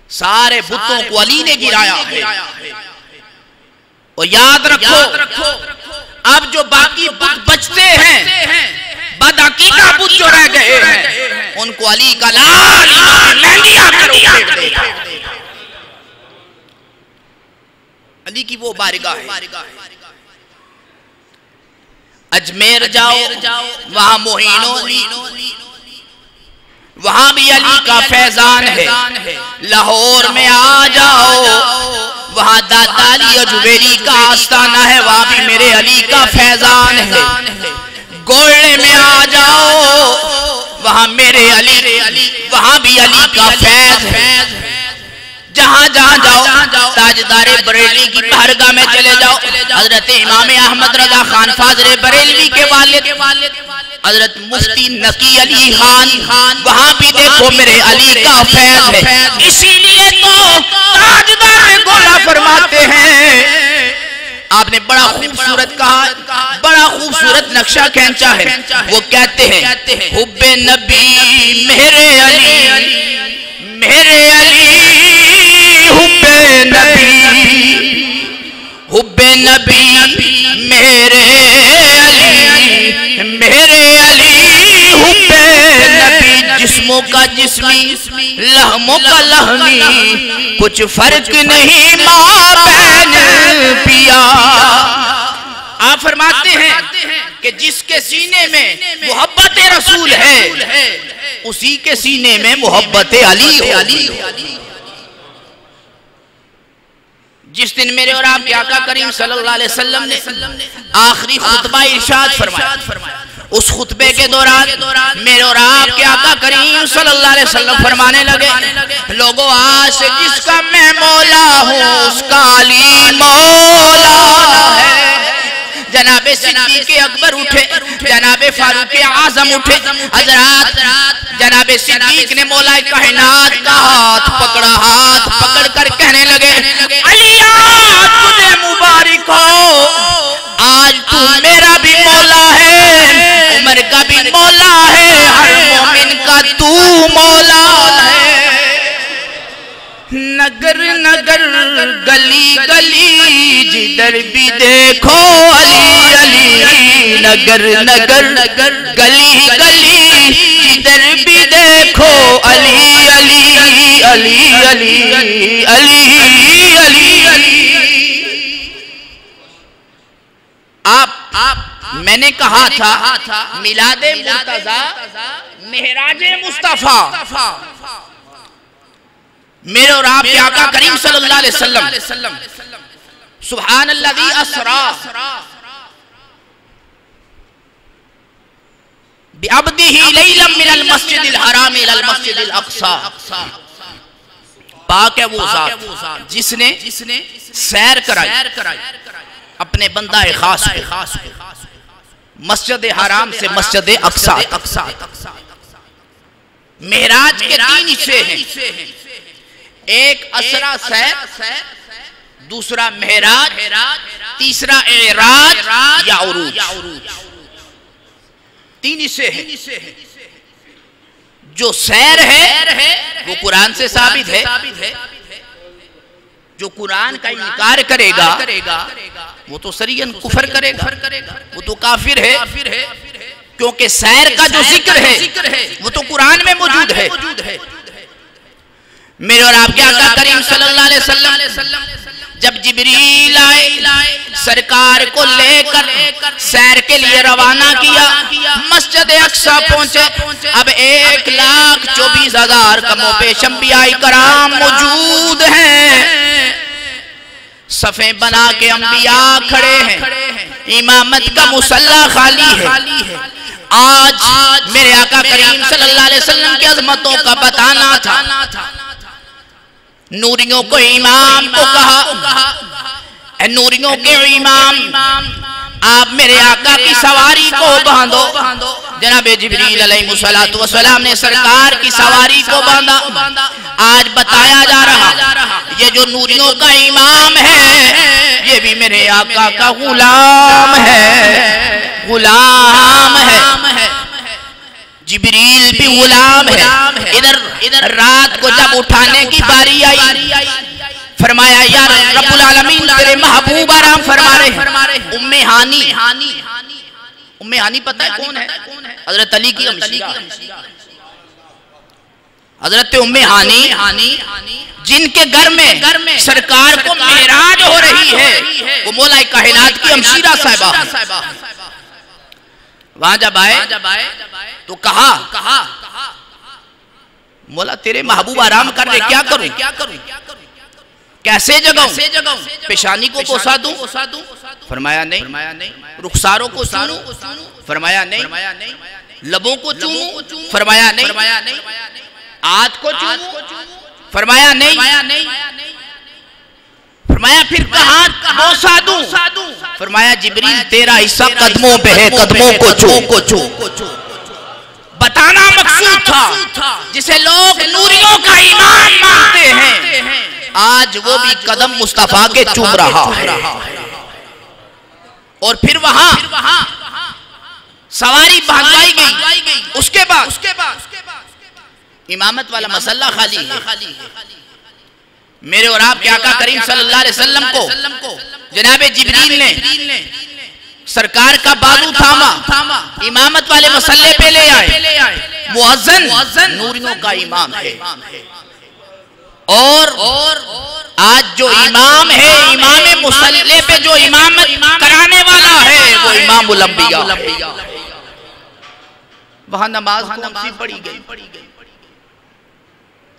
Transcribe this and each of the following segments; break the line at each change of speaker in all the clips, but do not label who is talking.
سارے بتوں کو علی نے گرایا ہے۔ اور یاد رکھو اب جو باقی بت بچتے ہیں، بدعقیدہ بت جو رہ گئے ہیں، ان کو علی کا لال امام مہدی آ کر اکھیڑ دے گا۔ علی کی وہ بارگاہ ہے۔ اجمیر جاؤ وہاں معین علی، وہاں بھی علی کا فیضان ہے۔ لاہور میں آ جاؤ وہاں داتا علی اجویری کا آستانہ ہے، وہاں بھی میرے علی کا فیضان ہے۔ گولڑے میں آ جاؤ وہاں میرے علی، وہاں بھی علی کا فیض ہے۔ جہاں جہاں جاؤ، تاجدار بریلی کی بارگاہ میں چلے جاؤ، حضرت امام احمد رضا خان فاضل بریلوی کے والد حضرت مفتی نقی علی خان، وہاں بھی دیکھو میرے علی کا فیض ہے۔ اسی لیے تو تاجدار گولہ فرماتے ہیں، آپ نے بڑا خوبصورت کہا، بڑا خوبصورت نقشہ کھینچا ہے۔ وہ کہتے ہیں حب نبی میرے علی، میرے علی حب نبی، حب نبی میرے علی، میرے علی حب نبی، جسموں کا جسمی لحموں کا لحمی، کچھ فرق نہیں ماں بہن پیا۔ آپ فرماتے ہیں کہ جس کے سینے میں محبت رسول ہے اسی کے سینے میں محبت علی ہو۔ جس دن میرے اور آپ کے آقا کریم صلی اللہ علیہ وسلم نے آخری خطبہ ارشاد فرمایا، اس خطبے کے دوران میرے اور آپ کے آقا کریم صلی اللہ علیہ وسلم فرمانے لگے، لوگوں آج سے جس کا میں مولا ہوں اس کا علی مولا ہے۔ جناب صدیق اکبر اٹھے، جناب فاروق اعظم اٹھے، حضرات جناب صدیق نے مولا کائنات کا ہاتھ پکڑا، ہاتھ پکڑ کر کہنے لگے علی آج تجھے مبارک ہو، آج تو میرا بھی مولا ہے، عمر کا بھی مولا ہے، ہر مومن کا تو مولا ہے۔ نگر نگر گلی گلی جدھر بھی دیکھو علی علی، نگر نگر گلی گلی جدھر بھی دیکھو علی علی علی علی علی علی۔ آپ میں نے کہا تھا میلاد مرتضیٰ معراج مصطفیٰ، میرے اور آپ کے آقا کریم صلی اللہ علیہ وسلم سبحان الذی اسری بعبدہ لیلا من المسجد الحرام الى المسجد الاقصی، پاک ہے وہ ذات جس نے سیر کرائی اپنے بندہ خاص کو مسجد حرام سے مسجد اقصی۔ معراج کے تین حصے ہیں، ایک اسرا سیر، دوسرا معراج، تیسرا اعراج یا عروج۔ تین حصے ہیں۔ جو سیر ہے وہ قرآن سے ثابت ہے، جو قرآن کا انکار کرے گا وہ تو سریعاً کفر کرے گا، وہ تو کافر ہے، کیونکہ سیر کا جو ذکر ہے وہ تو قرآن میں موجود ہے۔ میرے اور آپ کے آقا کریم صلی اللہ علیہ وسلم جب جبریل آئے سرکار کو لے کر سیر کے لیے روانہ کیا، مسجد اقصی پہنچے، اب 1,24,000 کم و بیش انبیاء کرام موجود ہیں، صفیں بنا کے انبیاء کھڑے ہیں، امامت کا مصلی خالی ہے۔ آج میرے آقا کریم صلی اللہ علیہ وسلم کی عظمتوں کا بتانا تھا، نوریوں کو امام کو کہا، اے نوریوں کے امام آپ میرے آقا کی سواری کو باندھو۔ جناب جبریل علیہ السلام نے سرکار کی سواری کو باندھا۔ آج بتایا جا رہا یہ جو نوریوں کا امام ہے یہ بھی میرے آقا کا غلام ہے، غلام ہے۔ جبریل بھی غلام ہے. ادھر رات کو جب اٹھانے کی باری آئی فرمایا یا رب العالمین تیرے محبوب آرام فرما رہے ہیں. ام ہانی، ام ہانی پتہ ہے کون ہے؟ حضرت علی کی ہمشیرہ، حضرت ام ہانی جن کے گھر میں سرکار کو معراج ہو رہی ہے، وہ مولا کائنات کی ہمشیرہ صاحبہ. وہاں جب آئے تو کہا مولا تیرے محبوب آرام کر رہے، کیا کروں، کیسے جگاؤں، پیشانی کو بوسا دوں؟ فرمایا نہیں. رخساروں کو چوموں؟ فرمایا نہیں. لبوں کو چوموں؟ فرمایا نہیں. ہاتھ کو چوموں؟ فرمایا نہیں. فرمایا پھر کہاں بوسا دوں؟ فرمایا جبریل تیرا حصہ قدموں پہ ہے، قدموں کو چو. بتانا مقصود تھا جسے لوگ نوریوں کا ایمان مانتے ہیں، آج وہ بھی قدم مصطفیٰ کے چوم رہا ہے. اور پھر وہاں سواری بھگوائی گئی. اس کے بعد امامت والا مسئلہ خالی ہے. میرے اور آپ کے آقا کریم صلی اللہ علیہ وسلم کو جناب جبریل نے سرکار کا بازو تھاما، امامت والے مسئلے پہ لے آئے. مؤذن نوریوں کا امام ہے، اور آج جو امام ہے، امام مسئلے پہ جو امامت کرانے والا ہے وہ امام الانبیاء. وہاں نماز کون سی پڑھی گئی؟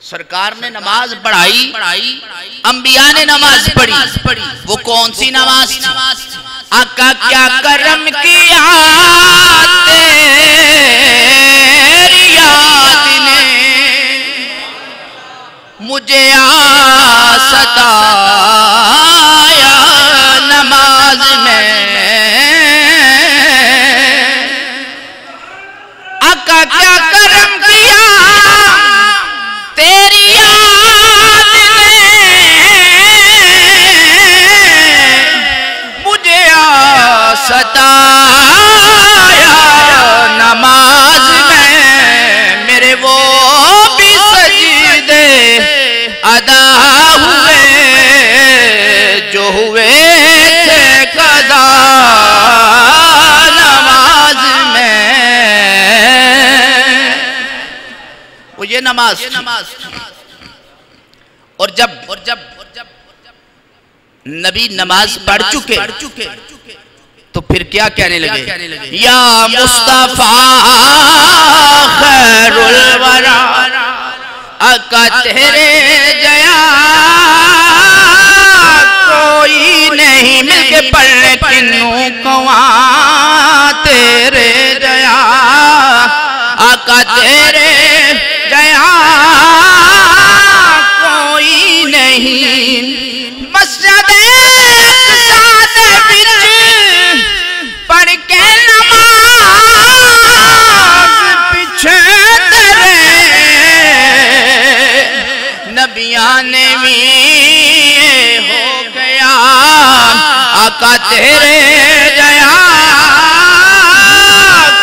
سرکار نے نماز پڑھائی، انبیاء نے نماز پڑھی. وہ کون سی نماز تھی؟ آقا کیا کرم کیا تیری یاد نے مجھے ستایا نماز میں. آقا کیا کرم کیا تیری یاد نے مجھے ستایا نماز میں. میرے وہ بھی سجدے ادا ہوئے جو ہوئے تھے قضا نماز میں. وہ یہ نماز اور جب نبی نماز پڑھ چکے تو پھر کیا کہنے لگے؟ یا مصطفیٰ خیر الورا آقا تیرے جیا کوئی نہیں، مل کے پڑھنے کنوں کواں تیرے جیا آقا تیرے جیا کوئی نہیں. مسجد اقصی بچ پڑھ کے نماز پیچھے تیرے نبیان بھی ہو گیا آقا تیرے جیا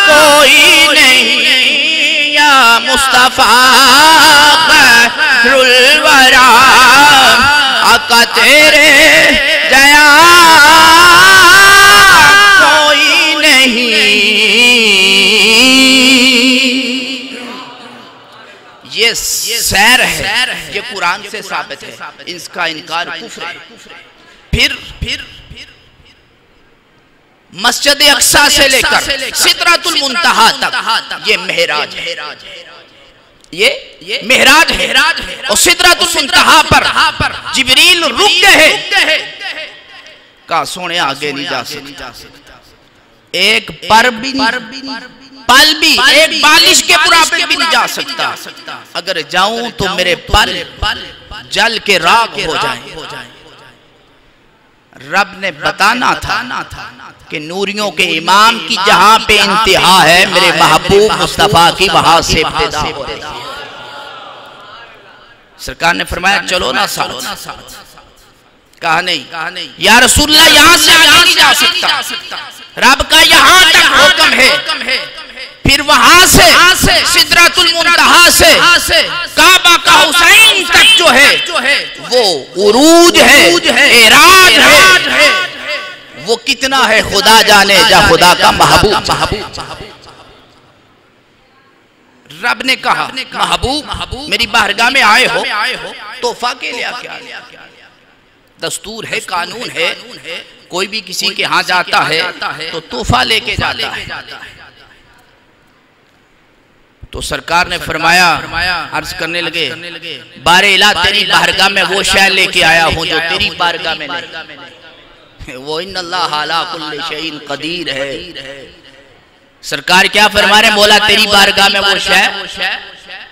کوئی نہیں. یا مصطفیٰ خیر الورا آقا تیرے جیا کوئی نہیں. یہ سیر ہے، یہ قرآن سے ثابت ہے، اس کا انکار کفر ہے. پھر مسجد اقصی سے لے کر سدرۃ المنتہا تک یہ معراج ہے، یہ معراج ہے. اور سدرۃ المنتہا پر جبریل رک گئے، کہا سونے آگے نہیں جا سکتا. ایک پر بھی پل بھی، ایک بالش کے برابر بھی نہیں جا سکتا. اگر جاؤں تو میرے پل جل کے راکھ ہو جائیں. رب نے بتانا تھا کہ نوریوں کے امام کی جہاں پہ انتہا ہے، میرے محبوب مصطفیٰ کی وہاں سے ابتدا ہو رہی ہے. سرکار نے فرمایا چلو نا ساتھ. کہا نہیں یا رسول اللہ یہاں سے آگے نہیں جا سکتا، رب کا یہاں تک حکم ہے. پھر وہاں سے سدرۃ المنتہا سے کعبہ کا حسین تک جو ہے وہ عروج ہے، اعراج ہے، وہ کتنا ہے خدا جانے جا خدا کا محبوب۔ رب نے کہا محبوب میری بارگاہ میں آئے ہو تحفہ کے لیا کیا؟ دستور ہے، قانون ہے، کوئی بھی کسی کے ہاں جاتا ہے تو تحفہ لے کے جاتا ہے۔ تو سرکار نے فرمایا، عرض کرنے لگے بار الہ تیری بارگاہ میں وہ شے لے کے آیا ہوں جو تیری بارگاہ میں نہیں، وہ ان اللہ علی کل شیء قدیر ہے۔ سرکار کیا فرما رہے؟ مولا تیری بارگاہ میں وہ شے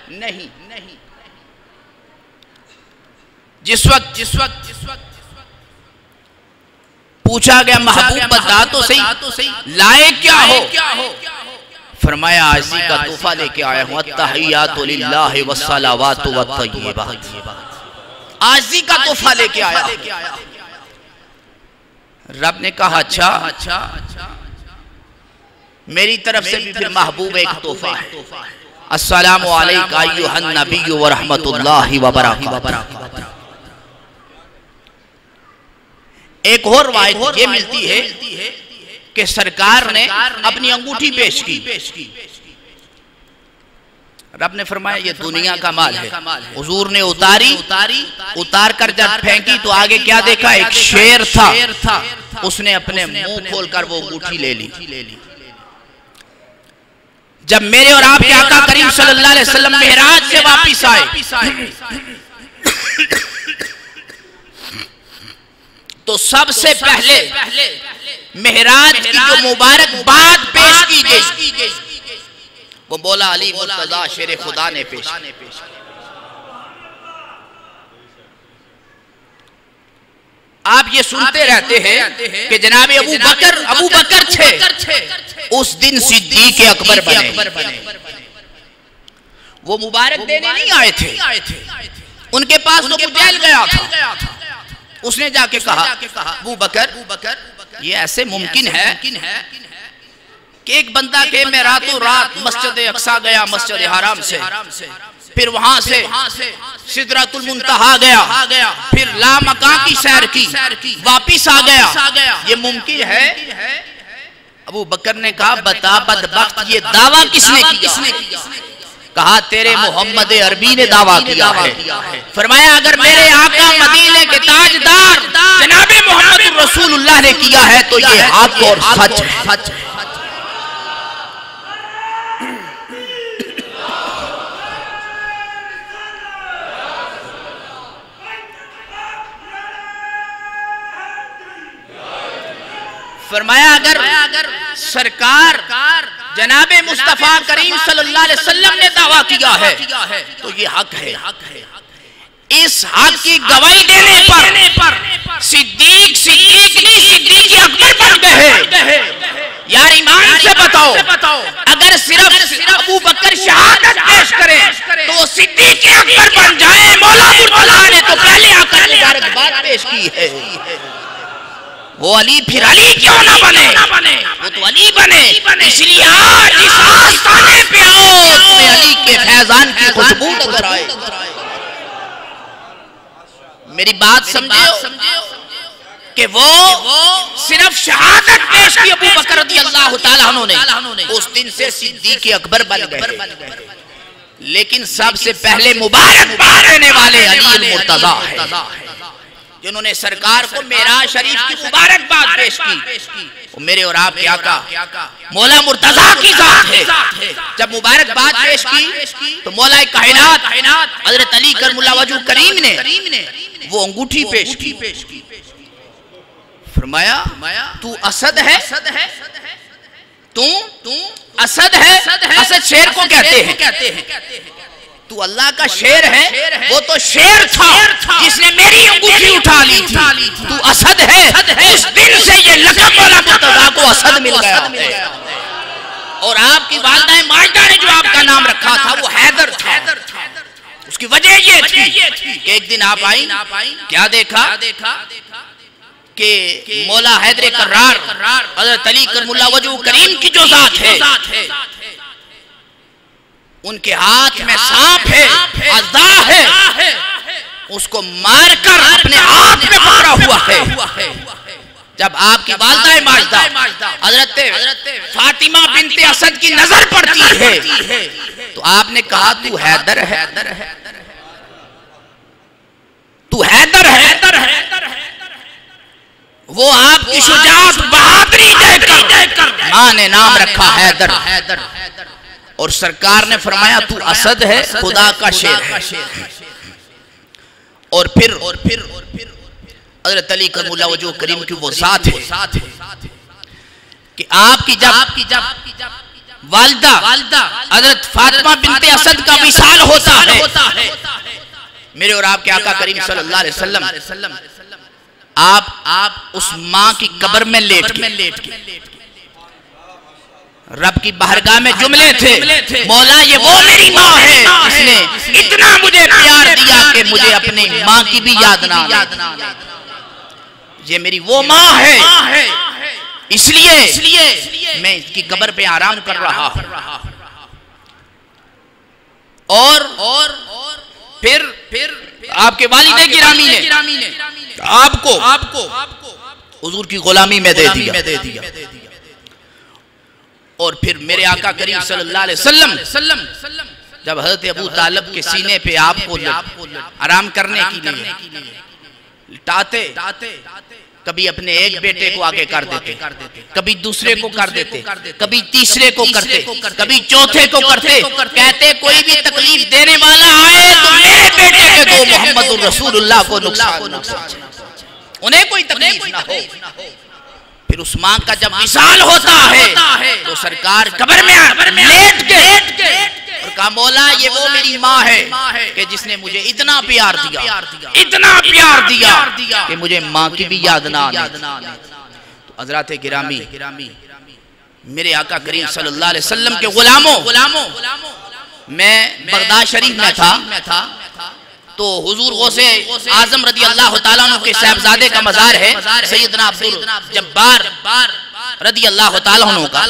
نہیں۔ جس وقت پوچھا گیا محبوب بتا تو صحیح لائے کیا ہو؟ فرمایا عاجزی کا تحفہ لے کے آیا ہوں، التحیات للہ والصلوات والطیبات، عاجزی کا تحفہ لے کے آیا ہوں۔ رب نے کہا اچھا میری طرف سے بھی پھر محبوب ایک تحفہ ہے، السلام علیکم ایھا النبی ورحمۃ اللہ وبرکاتہ۔ ایک اور روایت یہ ملتی ہے کہ سرکار نے اپنی انگوٹھی پیش کی، رب نے فرمایا یہ دنیا کا مال ہے۔ حضور نے اتار کر جب پھینکی تو آگے کیا دیکھا؟ ایک شیر تھا، اس نے اپنے منہ کھول کر وہ انگوٹھی لے لی۔ جب میرے اور آپ کے آقا کریم صلی اللہ علیہ وسلم معراج سے واپس آئے تو سب سے پہلے معراج کی جو مبارک بات پیش کی گئی وہ مولا علی مرتضیٰ شیر خدا نے پیش کی۔ آپ یہ سنتے رہتے ہیں کہ جناب ابو بکر تھے، اس دن صدیق اکبر بنے۔ وہ مبارک دینے نہیں آئے تھے، ان کے پاس تو جیل گیا تھا۔ اس نے جا کے کہا ابو بکر یہ ایسے ممکن ہے کہ ایک بندہ کہ میں راتوں رات مسجد اقصیٰ گیا، مسجد حرام سے، پھر وہاں سے سدرۃ المنتہا گیا، پھر لامکان کی سیر کی، واپس آ گیا، یہ ممکن ہے؟ ابو بکر نے کہا بتا بدبخت یہ دعویٰ کس نے کیا؟ کہا تیرے محمد عربی نے دعویٰ کیا ہے۔ فرمایا اگر میرے آقا مدینے کے تاجدار جناب محمد رسول اللہ نے کیا ہے تو یہ حق اور سچ ہے۔ فرمایا اگر سرکار جناب مصطفیٰ کریم صلی اللہ علیہ وسلم نے دعویٰ کیا ہے تو یہ حق ہے۔ اس حق کی گواہی دینے پر صدیق اکبر بن گئے۔ یار ایمان سے بتاؤ اگر صرف ابو بکر شہادت پیش کرے تو وہ صدیق اکبر بن جائے۔ مولا مرتضیٰ نے تو پہلے آ کر مبارک بات پیش کی ہے۔ وہ علی پھر علی کیوں نہ بنے؟ وہ تو علی بنے، اس لیے آج اس آستانے پہ آؤ تمہیں علی کے فیضان کی خوشبو نظر آئے۔ میری بات سمجھو کہ وہ صرف شہادت پیش کی ابو بکر رضی اللہ تعالیٰ عنہ نے، اس دن سے صدیق اکبر بن گئے۔ لیکن سب سے پہلے مبارک بات دینے والے علی المرتضیٰ ہے، جنہوں نے سرکار کو معراج شریف کی مبارک بات پیش کی۔ وہ میرے اور آپ کے آقا مولا مرتضیٰ کی ذات ہے۔ جب مبارک بات پیش کی تو مولا کائنات حضرت علی کرم اللہ وجہ کریم نے وہ انگوٹھی پیش کی۔ فرمایا تو اسد ہے، تو اسد ہے، اسد شیر کو کہتے ہیں، تو اللہ کا شیر ہے، وہ تو شیر تھا جس نے میری انگوٹھی اٹھا لی تھی، تو اسد ہے۔ اس دن سے یہ لقب مولا مرتضیٰ کو اسد مل گیا ہے۔ اور آپ کی والدہ ماجدہ نے جو آپ کا نام رکھا تھا وہ حیدر تھا۔ اس کی وجہ یہ تھی کہ ایک دن آپ آئیں، کیا دیکھا کہ مولا حیدر کرار حضرت علی کرم اللہ وجہ کریم کی جو ذات ہے ان کے ہاتھ میں سانپ ہے، عذا ہے، اس کو مار کر اپنے ہاتھ میں پکڑا ہوا ہے۔ جب آپ کی والدہ ماجدہ حضرت فاطمہ بنت اسد کی نظر پڑتی ہے تو آپ نے کہا تو حیدر ہے، تو حیدر ہے۔ وہ آپ کی شجاعت بہادری دیکھ کر ماں نے نام رکھا حیدر، اور سرکار نے فرمایا تو اسد ہے، خدا کا شیر ہے۔ اور پھر حضرت علی کرم اللہ وجہ کریم کی وہ ذات ہے کہ آپ کی جب والدہ حضرت فاطمہ بنت اسد کا وصال ہوتا ہے، میرے اور آپ کے آقا کریم صلی اللہ علیہ وسلم آپ اس ماں کی قبر میں لیٹ کے رب کی بارگاہ میں جملے تھے، مولا یہ وہ میری ماں ہے جس نے اتنا مجھے پیار دیا کہ مجھے اپنی ماں کی بھی یاد نہ آئے، یہ میری وہ ماں ہے، اس لیے میں اس کی قبر پہ آرام کر رہا ہوں۔ اور پھر آپ کے والد گرامی نے آپ کو حضور کی غلامی میں دے دیا، اور پھر میرے آقا کریم صلی اللہ علیہ وسلم جب حضرت ابو طالب کے سینے پہ آپ کو آرام کرنے کی لیے لٹاتے، کبھی اپنے ایک بیٹے کو آگے کر دیتے، کبھی دوسرے کو کر دیتے، کبھی تیسرے کو کرتے، کبھی چوتھے کو کرتے، کہتے کوئی بھی تکلیف دینے والا آئے تو میرے بیٹے کے دو محمد الرسول اللہ کو نقصان نہ پہنچے، انہیں کوئی تکلیف نہ ہو۔ پھر اس ماں کا جب وصال ہوتا ہے تو سرکار قبر میں لیٹ کے اور کہا مولا یہ وہ میری ماں ہے کہ جس نے مجھے اتنا پیار دیا کہ مجھے ماں کی بھی یاد نہ آنے۔ تو حضرات گرامی، میرے آقا کریم صلی اللہ علیہ وسلم کے غلاموں، میں بغداد شریف میں تھا تو حضور غوث اعظم رضی اللہ تعالیٰ عنہ کے صاحبزادے کا مزار ہے، سیدنا عبدالجبار رضی اللہ تعالیٰ عنہ کا،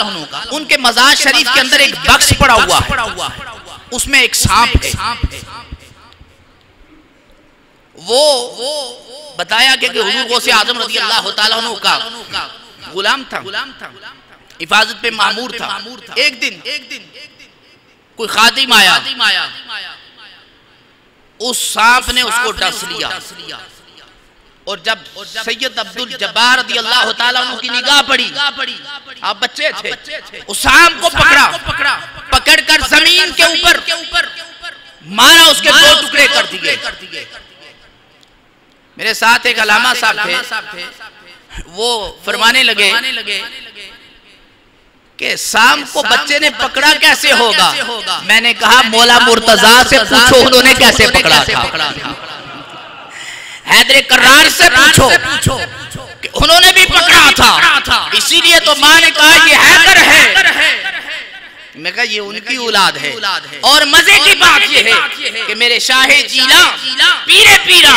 ان کے مزار شریف کے اندر ایک بکس پڑا ہوا ہے، اس میں ایک سانپ ہے۔ وہ بتایا کہ حضور غوث اعظم رضی اللہ تعالیٰ عنہ کا غلام تھا، حفاظت پہ مامور تھا۔ ایک دن کوئی خادم آیا، اس سانپ نے اس کو ڈس لیا، اور جب سید عبدالجبار رضی اللہ تعالیٰ عنہ کی نگاہ پڑی، آپ بچے تھے، اس سانپ کو پکڑ کر زمین کے اوپر مارا، اس کے دو ٹکڑے کر دیے۔ میرے ساتھ ایک علامہ صاحب تھے، وہ فرمانے لگے کہ سانپ کو بچے نے پکڑا کیسے ہوگا؟ میں نے کہا مولا مرتضیٰ سے پوچھو انہوں نے کیسے پکڑا تھا، حیدر کرار سے پوچھو کہ انہوں نے بھی پکڑا تھا، اسی لیے تو ماں نے کہا یہ حیدر ہے۔ میں کہا یہ ان کی اولاد ہے، اور مزے کی بات یہ ہے کہ میرے شاہ جیلا پیرے پیرا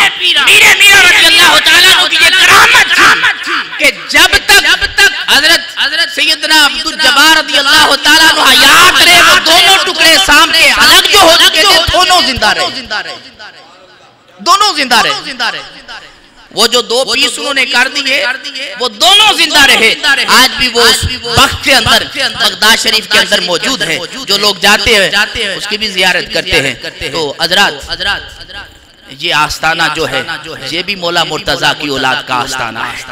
میرے میرا رضی اللہ تعالیٰ عنہ کی یہ کرامت تھی کہ جب تک حضرت سیدنا عبدالجبار رضی اللہ تعالیٰ عنہ حیات رہے، وہ دونوں ٹکڑے سام کے الگ جو ہو چکے تھے دونوں زندہ رہے، وہ جو دو پیس انہوں نے کر دیے وہ دونوں زندہ رہے۔ آج بھی وہ اس وقت کے اندر بغداد شریف کے اندر موجود ہے، جو لوگ جاتے ہیں اس کی بھی زیارت کرتے ہیں۔ تو حضرات یہ آستانہ جو ہے یہ بھی مولا مرتضیٰ کی اولاد کا آستانہ ہے۔